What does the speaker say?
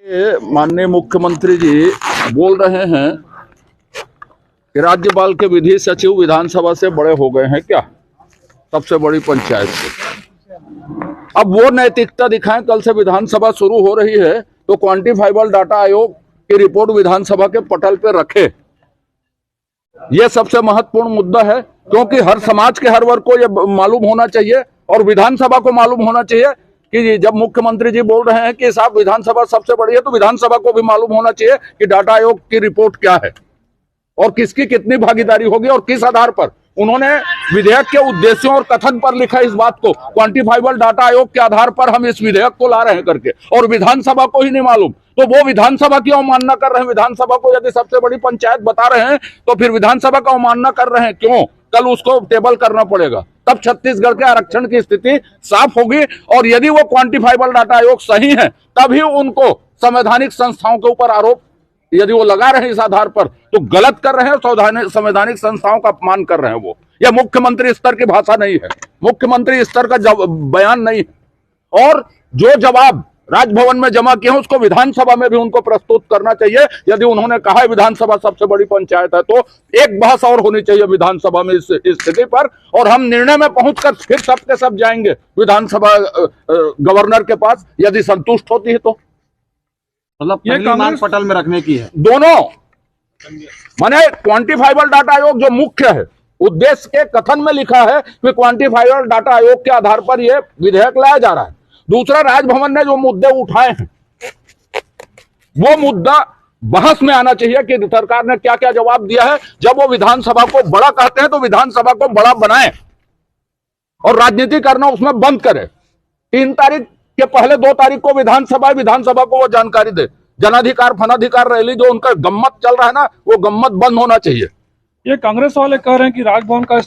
माननीय मुख्यमंत्री जी बोल रहे हैं कि राज्यपाल के विधि सचिव विधानसभा से बड़े हो गए हैं क्या, सबसे बड़ी पंचायत से। अब वो नैतिकता दिखाएं। कल से विधानसभा शुरू हो रही है तो क्वांटिफाइबल डाटा आयोग की रिपोर्ट विधानसभा के पटल पे रखे। ये सबसे महत्वपूर्ण मुद्दा है, क्योंकि हर समाज के हर वर्ग को ये मालूम होना चाहिए और विधानसभा को मालूम होना चाहिए कि जब मुख्यमंत्री जी बोल रहे हैं कि साहब विधानसभा सबसे बड़ी है, तो विधानसभा को भी मालूम होना चाहिए कि डाटा आयोग की रिपोर्ट क्या है और किसकी कितनी भागीदारी होगी और किस आधार पर उन्होंने विधेयक के उद्देश्यों और कथन पर लिखा इस बात को। क्वांटिफाइबल डाटा आयोग के आधार पर हम इस विधेयक को ला रहे हैं करके, और विधानसभा को ही नहीं मालूम, तो वो विधानसभा की अवमानना कर रहे हैं। विधानसभा को यदि सबसे बड़ी पंचायत बता रहे हैं तो फिर विधानसभा का अवमानना कर रहे हैं क्यों? कल उसको टेबल करना पड़ेगा, तब छत्तीसगढ़ के आरक्षण की स्थिति साफ होगी। और यदि वो क्वांटिफाइबल डाटा आयोग सही है तभी उनको संवैधानिक संस्थाओं के ऊपर आरोप यदि वो लगा रहे हैं इस आधार पर, तो गलत कर रहे हैं, संवैधानिक संस्थाओं का अपमान कर रहे हैं। वो यह मुख्यमंत्री स्तर की भाषा नहीं है, मुख्यमंत्री स्तर का बयान नहीं है। और जो जवाब राजभवन में जमा किए हैं उसको विधानसभा में भी उनको प्रस्तुत करना चाहिए। यदि उन्होंने कहा है विधानसभा सबसे बड़ी पंचायत है, तो एक बहस और होनी चाहिए विधानसभा में इस स्थिति पर, और हम निर्णय में पहुंचकर फिर सब के सब जाएंगे विधानसभा गवर्नर के पास, यदि संतुष्ट होती है तो। मतलब पहली मांग पटल में रखने की है दोनों, माने क्वांटिफाइबल डाटा आयोग जो मुख्य है, उद्देश्य के कथन में लिखा है कि क्वांटिफाइबल डाटा आयोग के आधार पर यह विधेयक लाया जा रहा है। दूसरा, राजभवन ने जो मुद्दे उठाए हैं वो मुद्दा बहस में आना चाहिए कि सरकार ने क्या क्या जवाब दिया है। जब वो विधानसभा को बड़ा कहते हैं तो विधानसभा को बड़ा बनाए और राजनीति करना उसमें बंद करे। 3 तारीख के पहले 2 तारीख को विधानसभा को वो जानकारी दे। जनाधिकार फनाधिकार रैली जो उनका गम्मत चल रहा है ना, वो गम्मत बंद होना चाहिए। ये कांग्रेस वाले कह रहे हैं कि राजभवन का